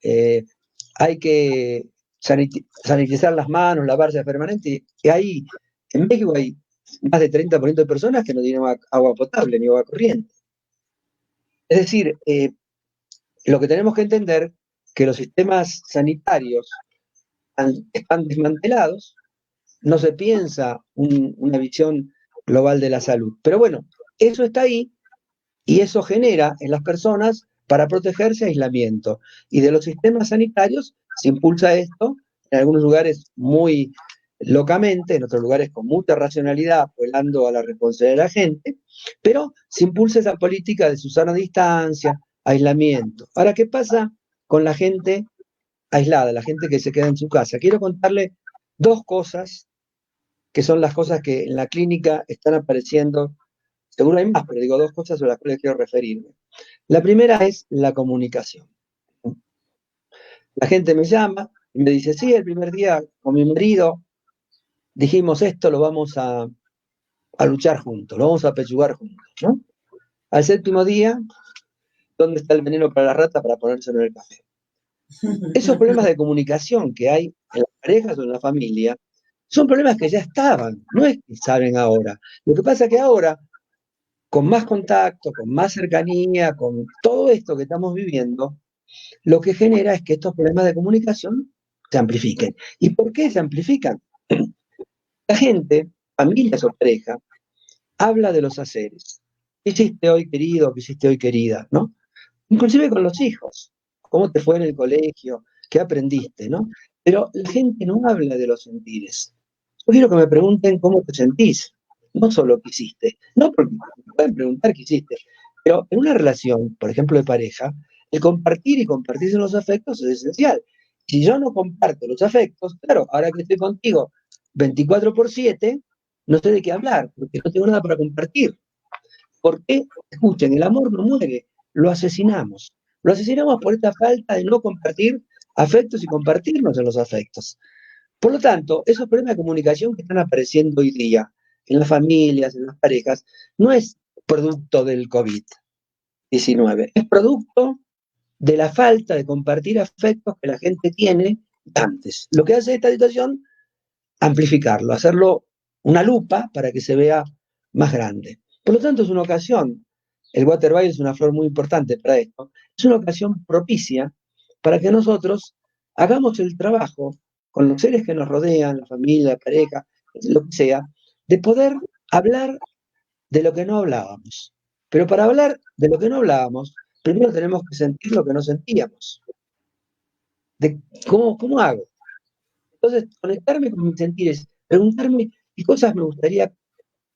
hay que sanitizar las manos, lavarse permanente, y ahí, en México hay más de 30% de personas que no tienen agua potable ni agua corriente. Es decir, lo que tenemos que entender que los sistemas sanitarios están desmantelados, no se piensa una visión global de la salud. Pero bueno, eso está ahí y eso genera en las personas, para protegerse, aislamiento. Y de los sistemas sanitarios se impulsa esto, en algunos lugares muy locamente, en otros lugares con mucha racionalidad, apelando a la responsabilidad de la gente, pero se impulsa esa política de Susana distancia, aislamiento. Ahora, ¿qué pasa con la gente aislada, la gente que se queda en su casa? Quiero contarle dos cosas que son las cosas que en la clínica están apareciendo. Seguro hay más, pero digo dos cosas sobre las cuales quiero referirme. La primera es la comunicación. La gente me llama y me dice, sí, el primer día con mi marido dijimos esto, lo vamos a luchar juntos, lo vamos a pechugar juntos, ¿no? Al séptimo día, ¿dónde está el veneno para la rata para ponérselo en el café? Esos problemas de comunicación que hay en las parejas o en la familia son problemas que ya estaban, no es que salen ahora. Lo que pasa es que ahora, con más contacto, con más cercanía, con todo esto que estamos viviendo, lo que genera es que estos problemas de comunicación se amplifiquen. ¿Y por qué se amplifican? La gente, familias o pareja, habla de los haceres. ¿Qué hiciste hoy, querido? ¿Qué hiciste hoy, querida? ¿No? Inclusive con los hijos. ¿Cómo te fue en el colegio? ¿Qué aprendiste? ¿No? Pero la gente no habla de los sentires. Yo quiero que me pregunten cómo te sentís, no solo qué hiciste. No, porque me pueden preguntar qué hiciste, pero en una relación, por ejemplo, de pareja, el compartir y compartirse los afectos es esencial. Si yo no comparto los afectos, claro, ahora que estoy contigo 24/7, no sé de qué hablar, porque no tengo nada para compartir. ¿Por qué? Escuchen, el amor no muere, lo asesinamos. Lo asesinamos por esta falta de no compartir afectos y compartirnos en los afectos. Por lo tanto, esos problemas de comunicación que están apareciendo hoy día en las familias, en las parejas, no es producto del COVID-19, es producto de la falta de compartir afectos que la gente tiene antes. Lo que hace esta situación, amplificarlo, hacerlo una lupa para que se vea más grande. Por lo tanto, es una ocasión, el Waterbury es una flor muy importante para esto, es una ocasión propicia para que nosotros hagamos el trabajo con los seres que nos rodean, la familia, la pareja, lo que sea, de poder hablar de lo que no hablábamos. Pero para hablar de lo que no hablábamos, primero tenemos que sentir lo que no sentíamos. De ¿cómo hago? Entonces, conectarme con mis sentires, preguntarme qué cosas me gustaría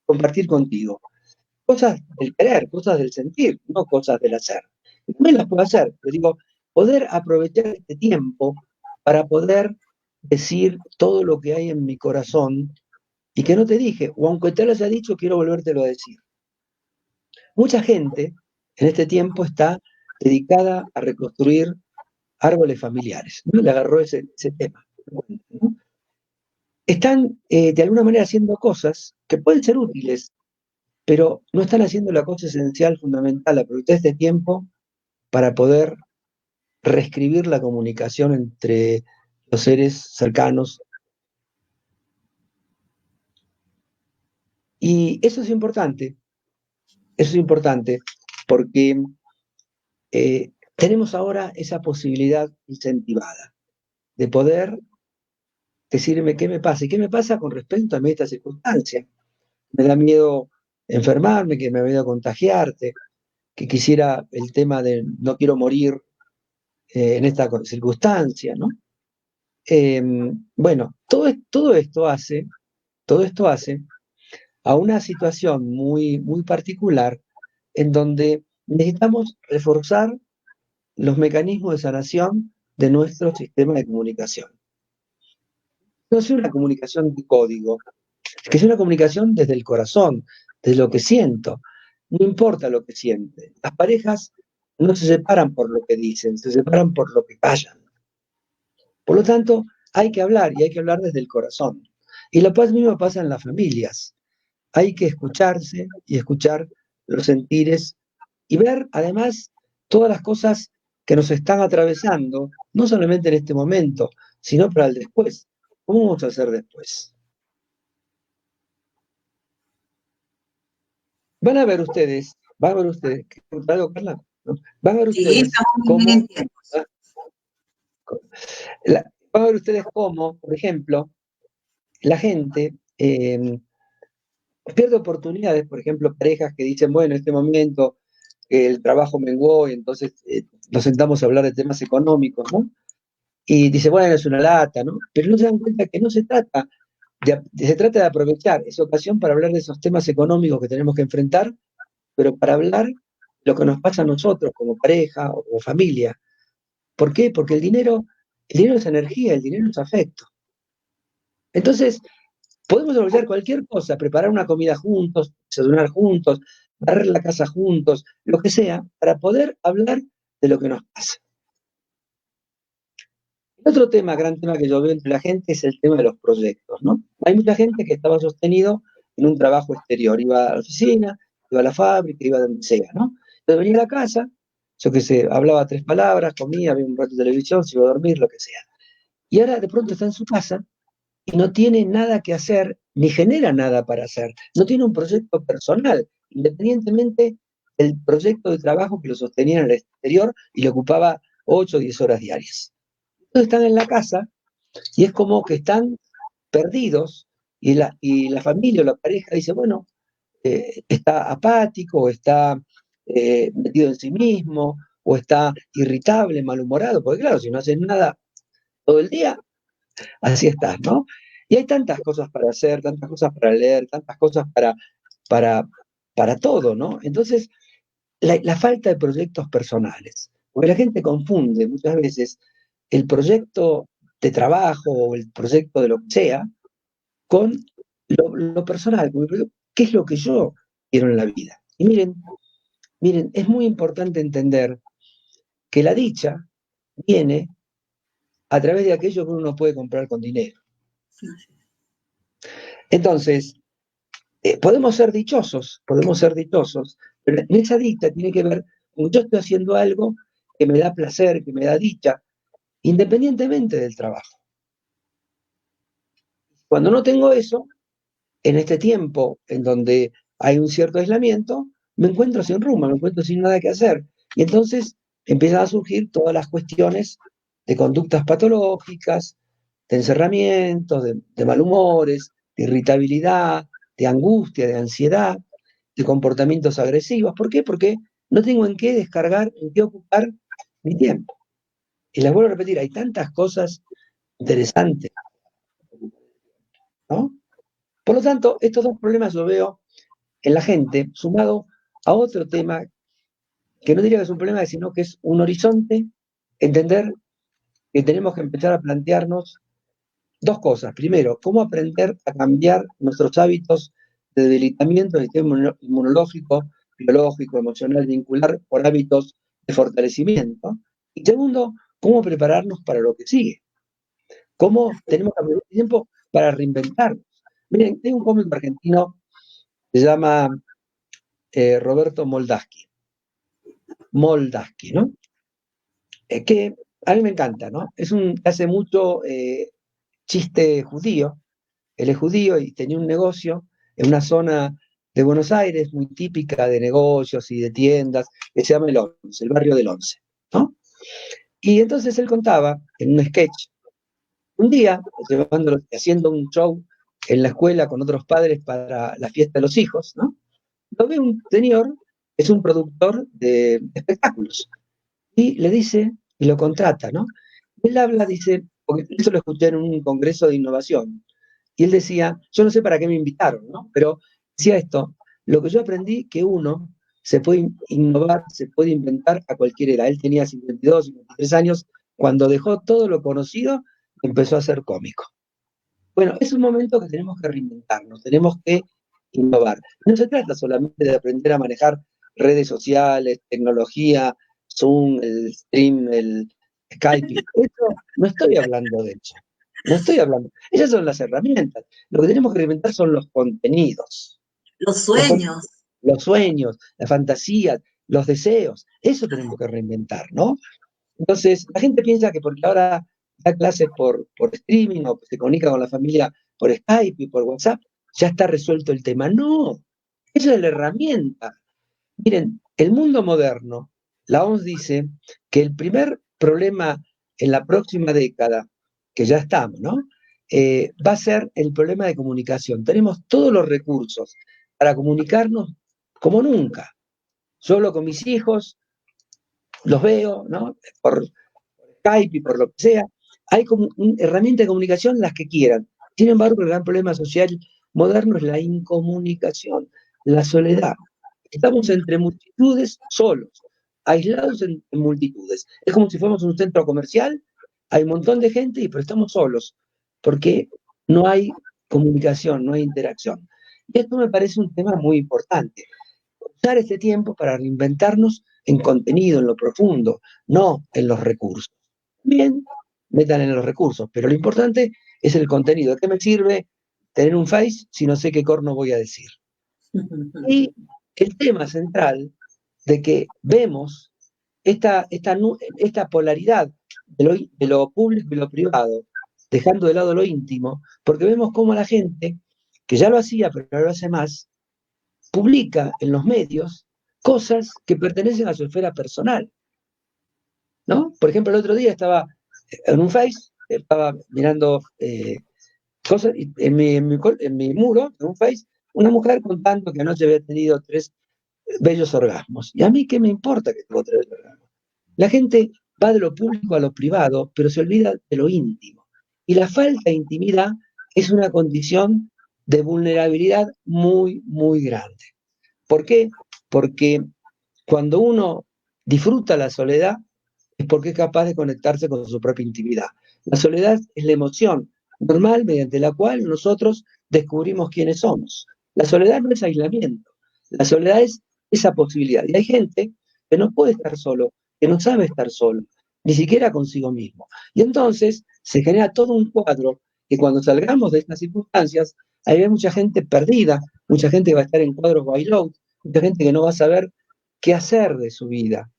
compartir contigo. Cosas del querer, cosas del sentir, no cosas del hacer. Y también las puedo hacer, pero digo, poder aprovechar este tiempo para poder decir todo lo que hay en mi corazón y que no te dije, o aunque te lo haya dicho, quiero volvértelo a decir. Mucha gente en este tiempo está dedicada a reconstruir árboles familiares, ¿no? Le agarró ese tema, ¿no? Están de alguna manera haciendo cosas que pueden ser útiles, pero no están haciendo la cosa esencial, fundamental, aprovechar este tiempo para poder reescribir la comunicación entre los seres cercanos. Y eso es importante porque tenemos ahora esa posibilidad incentivada de poder decirme qué me pasa y qué me pasa con respecto a mí esta circunstancia. Me da miedo enfermarme, que me da miedo contagiarte, que quisiera el tema de no quiero morir en esta circunstancia, ¿no? Bueno, todo esto hace a una situación muy, muy particular en donde necesitamos reforzar los mecanismos de sanación de nuestro sistema de comunicación. No es una comunicación de código, que es una comunicación desde el corazón, desde lo que siento. No importa lo que siente. Las parejas no se separan por lo que dicen, se separan por lo que callan. Por lo tanto, hay que hablar y hay que hablar desde el corazón. Y lo mismo pasa en las familias. Hay que escucharse y escuchar los sentires y ver además todas las cosas que nos están atravesando, no solamente en este momento, sino para el después. ¿Cómo vamos a hacer después? Van a ver ustedes, ¿algo, Carla? ¿No? Van a ver Sí, ustedes estamos muy bien cómo, en tiempo. ¿ah? Van a ver ustedes cómo, por ejemplo, la gente pierde oportunidades, por ejemplo, parejas que dicen, bueno, en este momento el trabajo menguó y entonces nos sentamos a hablar de temas económicos, ¿no? Y dice, bueno, es una lata, ¿no? Pero no se dan cuenta que no se trata se trata de aprovechar esa ocasión para hablar de esos temas económicos que tenemos que enfrentar, pero para hablar lo que nos pasa a nosotros como pareja o como familia. ¿Por qué? Porque el dinero es energía, el dinero es afecto. Entonces, podemos aprovechar cualquier cosa, preparar una comida juntos, desayunar juntos, barrer la casa juntos, lo que sea, para poder hablar de lo que nos pasa. El otro tema, gran tema que yo veo entre la gente es el tema de los proyectos, ¿no? Hay mucha gente que estaba sostenido en un trabajo exterior, iba a la oficina, iba a la fábrica, iba donde sea, ¿no? Entonces venía a la casa, yo qué sé, hablaba 3 palabras, comía, veía un rato de televisión, se iba a dormir, lo que sea. Y ahora de pronto está en su casa y no tiene nada que hacer, ni genera nada para hacer. No tiene un proyecto personal, independientemente del proyecto de trabajo que lo sostenía en el exterior y le ocupaba 8 o 10 horas diarias. Entonces están en la casa y es como que están perdidos y la familia o la pareja dice, bueno, está apático o está metido en sí mismo o está irritable, malhumorado, porque claro, si no hacen nada todo el día, así estás, ¿no? Y hay tantas cosas para hacer, tantas cosas para leer, tantas cosas para, para todo, ¿no? Entonces, la falta de proyectos personales, porque la gente confunde muchas veces el proyecto de trabajo o el proyecto de lo que sea con lo personal, qué es lo que yo quiero en la vida. Y miren, es muy importante entender que la dicha viene a través de aquello que uno puede comprar con dinero. Entonces, podemos ser dichosos, pero en esa dicha tiene que ver con yo estoy haciendo algo que me da placer, que me da dicha, independientemente del trabajo. Cuando no tengo eso, en este tiempo en donde hay un cierto aislamiento, me encuentro sin rumbo, me encuentro sin nada que hacer. Y entonces empiezan a surgir todas las cuestiones de conductas patológicas, de encerramientos, de malhumores, de irritabilidad, de angustia, de ansiedad, de comportamientos agresivos. ¿Por qué? Porque no tengo en qué descargar, en qué ocupar mi tiempo. Y les vuelvo a repetir, hay tantas cosas interesantes, ¿no? Por lo tanto, estos dos problemas yo veo en la gente, sumado a otro tema que no diría que es un problema, sino que es un horizonte, entender que tenemos que empezar a plantearnos dos cosas. Primero, cómo aprender a cambiar nuestros hábitos de debilitamiento del sistema inmunológico, biológico, emocional, vincular por hábitos de fortalecimiento. Y segundo, cómo prepararnos para lo que sigue. Cómo tenemos que aprovechar el tiempo para reinventarnos. Miren, hay un cómic argentino que se llama Roberto Moldaski, ¿no? Que a mí me encanta, ¿no? Hace mucho chiste judío. Él es judío y tenía un negocio en una zona de Buenos Aires muy típica de negocios y de tiendas, que se llama el Once, el barrio del Once, ¿no? Y entonces él contaba en un sketch, un día, haciendo un show en la escuela con otros padres para la fiesta de los hijos, ¿no? Lo ve un señor, es un productor de espectáculos, y le dice, y lo contrata, ¿no? Él habla, dice, porque eso lo escuché en un congreso de innovación, y él decía, yo no sé para qué me invitaron, ¿no? Pero decía esto, lo que yo aprendí que uno se puede innovar, se puede inventar a cualquier edad. Él tenía 52, 53 años, cuando dejó todo lo conocido, empezó a ser cómico. Bueno, es un momento que tenemos que reinventarnos, tenemos que innovar. No se trata solamente de aprender a manejar redes sociales, tecnología, Zoom, el stream, el Skype. Eso, no estoy hablando de eso. No estoy hablando. Esas son las herramientas. Lo que tenemos que reinventar son los contenidos. Los Los, sueños. los sueños, las fantasías, los deseos. Eso tenemos que reinventar, ¿no? Entonces, la gente piensa que porque ahora da clases por streaming o se comunica con la familia por Skype y por WhatsApp, ya está resuelto el tema. No, esa es la herramienta. Miren, el mundo moderno, la OMS dice que el primer problema en la próxima década, que ya estamos, ¿no? Va a ser el problema de comunicación. Tenemos todos los recursos para comunicarnos como nunca. Yo hablo con mis hijos, los veo, ¿no? Por Skype y por lo que sea. Hay como herramientas de comunicación las que quieran. Sin embargo, el gran problema social moderno es la incomunicación, la soledad. Estamos entre multitudes solos, aislados en multitudes. Es como si fuéramos un centro comercial, hay un montón de gente, pero estamos solos, porque no hay comunicación, no hay interacción. Y esto me parece un tema muy importante. Usar este tiempo para reinventarnos en contenido, en lo profundo, no en los recursos. Bien, metan en los recursos, pero lo importante es el contenido. ¿De qué me sirve tener un Face si no sé qué corno voy a decir? Y el tema central de que vemos esta polaridad de lo público y lo privado, dejando de lado lo íntimo, porque vemos cómo la gente, que ya lo hacía, pero ahora lo hace más, publica en los medios cosas que pertenecen a su esfera personal, ¿no? Por ejemplo, el otro día estaba en un Face, estaba mirando cosas, y en mi muro, en un Face, una mujer contando que anoche había tenido 3 bellos orgasmos. ¿Y a mí qué me importa que tuvo 3 bellos orgasmos? La gente va de lo público a lo privado, pero se olvida de lo íntimo. Y la falta de intimidad es una condición de vulnerabilidad muy, muy grande. ¿Por qué? Porque cuando uno disfruta la soledad es porque es capaz de conectarse con su propia intimidad. La soledad es la emoción normal mediante la cual nosotros descubrimos quiénes somos. La soledad no es aislamiento, la soledad es esa posibilidad. Y hay gente que no puede estar solo, que no sabe estar solo, ni siquiera consigo mismo. Y entonces se genera todo un cuadro que cuando salgamos de estas circunstancias, hay mucha gente perdida, mucha gente que va a estar en cuadros bailout, mucha gente que no va a saber qué hacer de su vida,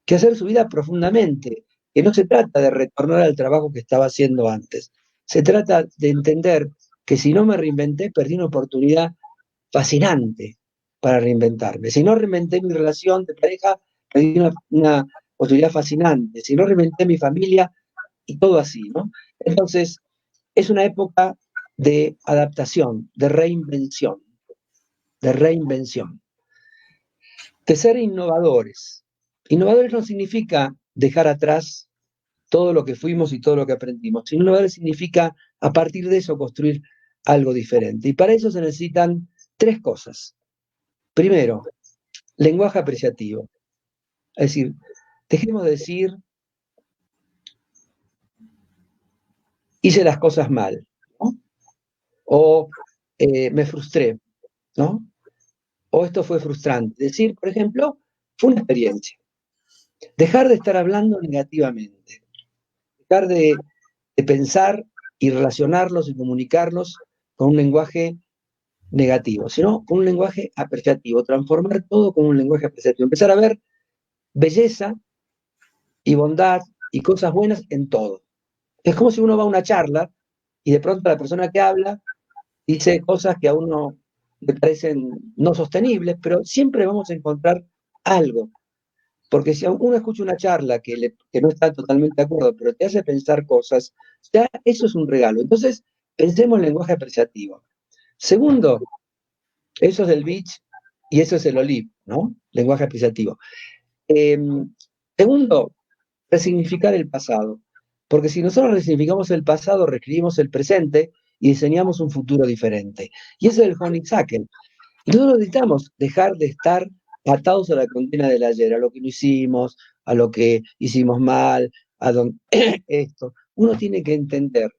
qué hacer su vida profundamente, que no se trata de retornar al trabajo que estaba haciendo antes, se trata de entender que si no me reinventé, perdí una oportunidad fascinante para reinventarme. Si no reinventé mi relación de pareja, perdí una posibilidad fascinante. Si no reinventé mi familia, y todo así, ¿no? Entonces, es una época de adaptación, de reinvención, de reinvención. De ser innovadores. Innovadores no significa dejar atrás todo lo que fuimos y todo lo que aprendimos, sino innovadores significa a partir de eso construir algo diferente. Y para eso se necesitan 3 cosas. Primero, lenguaje apreciativo. Es decir, dejemos de decir, hice las cosas mal, ¿no? O me frustré, ¿no? O esto fue frustrante. Decir, por ejemplo, fue una experiencia. Dejar de estar hablando negativamente. Dejar de pensar y relacionarlos y comunicarlos con un lenguaje negativo, sino con un lenguaje apreciativo, transformar todo con un lenguaje apreciativo, empezar a ver belleza y bondad y cosas buenas en todo. Es como si uno va a una charla y de pronto la persona que habla dice cosas que a uno le parecen no sostenibles, pero siempre vamos a encontrar algo. Porque si uno escucha una charla que no está totalmente de acuerdo, pero te hace pensar cosas, ya eso es un regalo. Entonces, pensemos en lenguaje apreciativo. Segundo, eso es del beach y eso es el olive, ¿no? Lenguaje apreciativo. Segundo, resignificar el pasado. Porque si nosotros resignificamos el pasado, reescribimos el presente y diseñamos un futuro diferente. Y eso es el honeysuckle. Y nosotros necesitamos dejar de estar atados a la condena del ayer, a lo que no hicimos, a lo que hicimos mal, esto. Uno tiene que entender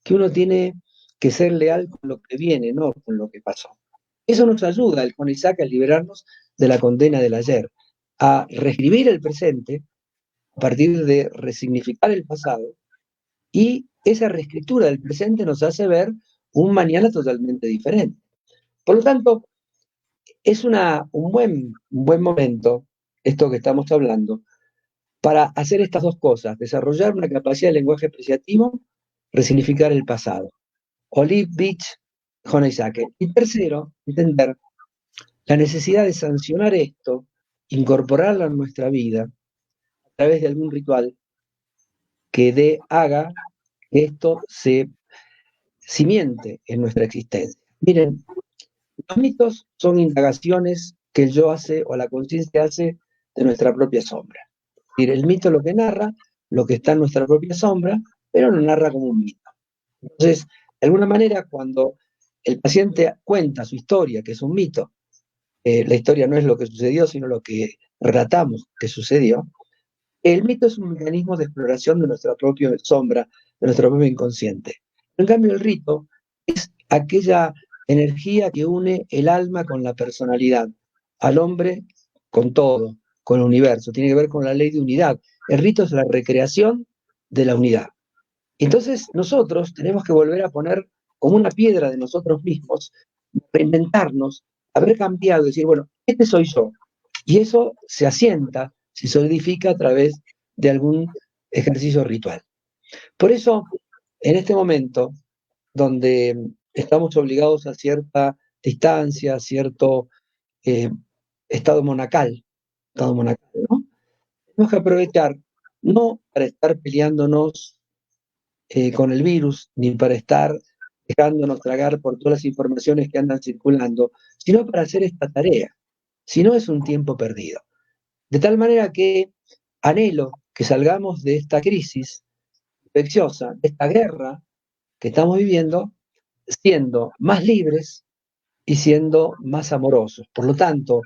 que uno tiene que ser leal con lo que viene, no con lo que pasó. Eso nos ayuda, el CONISAC, a liberarnos de la condena del ayer, a reescribir el presente a partir de resignificar el pasado, y esa reescritura del presente nos hace ver un mañana totalmente diferente. Por lo tanto, es un buen momento, esto que estamos hablando, para hacer estas dos cosas: desarrollar una capacidad de lenguaje apreciativo, resignificar el pasado. Olive Beach, Honeysake. Y tercero, entender la necesidad de sancionar esto, incorporarlo en nuestra vida a través de algún ritual que haga que esto se simiente en nuestra existencia. Miren, los mitos son indagaciones que el yo hace o la conciencia hace de nuestra propia sombra. Es decir, el mito lo que narra, lo que está en nuestra propia sombra, pero lo narra como un mito. Entonces, de alguna manera, cuando el paciente cuenta su historia, que es un mito, la historia no es lo que sucedió, sino lo que relatamos que sucedió, el mito es un mecanismo de exploración de nuestra propia sombra, de nuestro propio inconsciente. En cambio, el rito es aquella energía que une el alma con la personalidad, al hombre con todo, con el universo, tiene que ver con la ley de unidad. El rito es la recreación de la unidad. Entonces nosotros tenemos que volver a poner como una piedra de nosotros mismos, reinventarnos, haber cambiado, decir, bueno, este soy yo. Y eso se asienta, se solidifica a través de algún ejercicio ritual. Por eso, en este momento, donde estamos obligados a cierta distancia, a cierto eh, estado monacal, ¿no? Tenemos que aprovechar, no para estar peleándonos con el virus, ni para estar dejándonos tragar por todas las informaciones que andan circulando, sino para hacer esta tarea. Si no, es un tiempo perdido. De tal manera que anhelo que salgamos de esta crisis infecciosa, de esta guerra que estamos viviendo, siendo más libres y siendo más amorosos. Por lo tanto,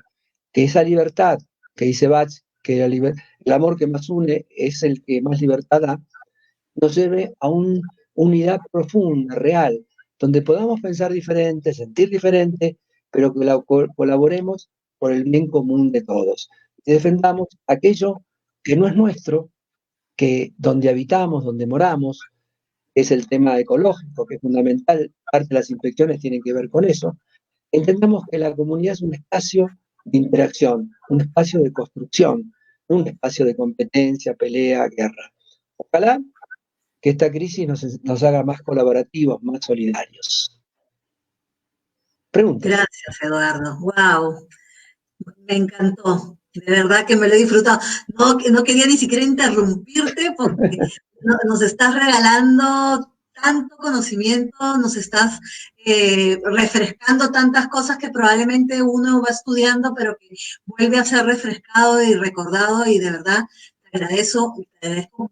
que esa libertad que dice Bach, que el amor que más une es el que más libertad da, nos lleve a una unidad profunda, real, donde podamos pensar diferente, sentir diferente, pero que colaboremos por el bien común de todos. Y defendamos aquello que no es nuestro, que donde habitamos, donde moramos, es el tema ecológico, que es fundamental, parte de las infecciones tienen que ver con eso. Entendamos que la comunidad es un espacio de interacción, un espacio de construcción, no un espacio de competencia, pelea, guerra. Ojalá que esta crisis nos haga más colaborativos, más solidarios. Preguntas. Gracias, Eduardo. Wow, me encantó. De verdad que me lo he disfrutado. No, no quería ni siquiera interrumpirte porque nos estás regalando tanto conocimiento, nos estás refrescando tantas cosas que probablemente uno va estudiando, pero que vuelve a ser refrescado y recordado, y de verdad te agradezco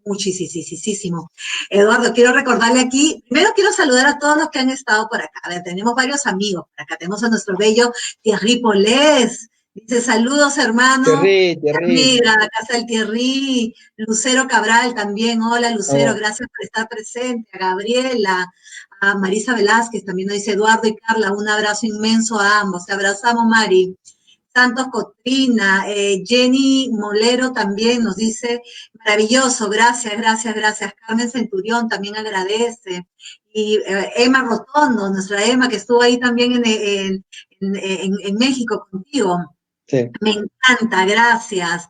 muchísimo. Eduardo, quiero recordarle aquí, primero quiero saludar a todos los que han estado por acá. A ver, tenemos varios amigos por acá. Tenemos a nuestro bello Thierry Polés. Dice, saludos, hermano. Thierry. Amiga, Casa del Thierry. Lucero Cabral también. Hola, Lucero, gracias por estar presente. A Gabriela, a Marisa Velázquez, también nos dice Eduardo y Carla, un abrazo inmenso a ambos. Te abrazamos, Mari. Santos Cotrina, Jenny Molero también nos dice, maravilloso, gracias. Carmen Centurión también agradece. Y Emma Rotondo, nuestra Emma, que estuvo ahí también en México contigo. Sí. Me encanta, gracias.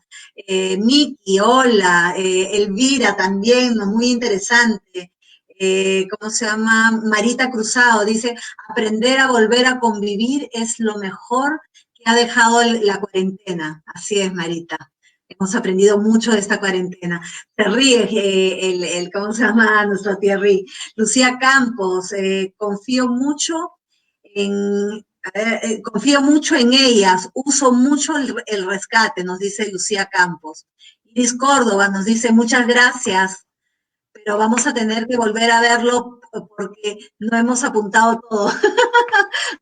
Miki, hola. Elvira también, muy interesante. ¿Cómo se llama? Marita Cruzado dice, aprender a volver a convivir es lo mejor que ha dejado la cuarentena. Así es, Marita. Hemos aprendido mucho de esta cuarentena. Se ríe ¿cómo se llama? Nuestro Thierry. Lucía Campos, confío mucho en ellas, uso mucho el rescate, nos dice Lucía Campos. Iris Córdoba nos dice muchas gracias, pero vamos a tener que volver a verlo porque no hemos apuntado todo.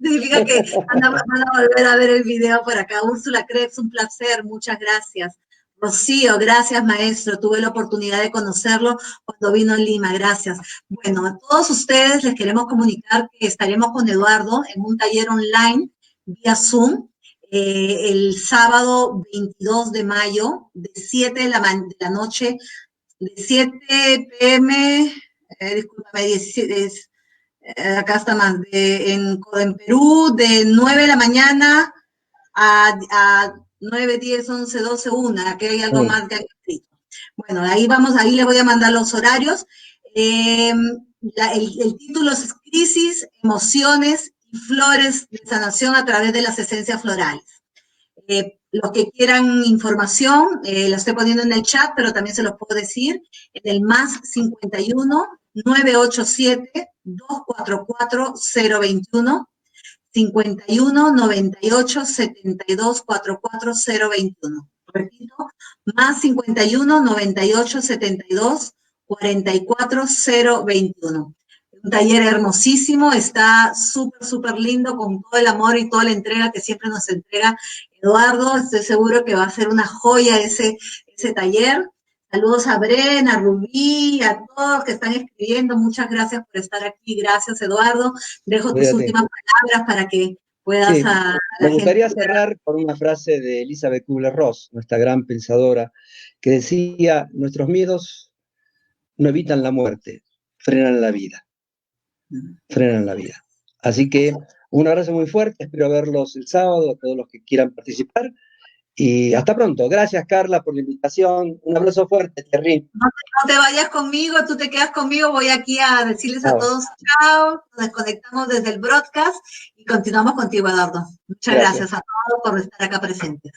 Significa que van a volver a ver el video por acá. Úrsula Krebs, un placer, muchas gracias. Rocío, gracias maestro, tuve la oportunidad de conocerlo cuando vino en Lima, gracias. Bueno, a todos ustedes les queremos comunicar que estaremos con Eduardo en un taller online vía Zoom el sábado 22 de mayo de 7 de la noche, de 7 p.m., discúlpame, 17, acá está más, en Perú, de 9 de la mañana a 9, 10, 11, 12, 1, aquí hay algo más que hay escrito. Bueno, ahí vamos, ahí le voy a mandar los horarios. El título es Crisis, Emociones y Flores de Sanación a través de las esencias florales. Los que quieran información, la estoy poniendo en el chat, pero también se los puedo decir, en el más 51 987 244 021 51 98 72 44 021. Repito, más 51 98 72 44 021. Un taller hermosísimo, está súper lindo, con todo el amor y toda la entrega que siempre nos entrega Eduardo. Estoy seguro que va a ser una joya ese taller. Saludos a Bren, a Rubí, a todos que están escribiendo. Muchas gracias por estar aquí. Gracias, Eduardo. Dejo tus últimas palabras para que puedas sí, a me la gustaría gente. cerrar con una frase de Elizabeth Kubler-Ross, nuestra gran pensadora, que decía: nuestros miedos no evitan la muerte, frenan la vida. Frenan la vida. Así que un abrazo muy fuerte, espero verlos el sábado, a todos los que quieran participar. Y hasta pronto. Gracias, Carla, por la invitación. Un abrazo fuerte, Terry. No te vayas conmigo, tú te quedas conmigo. Voy aquí a decirles a todos chao. Nos desconectamos desde el broadcast y continuamos contigo, Eduardo. Muchas gracias a todos por estar acá presentes.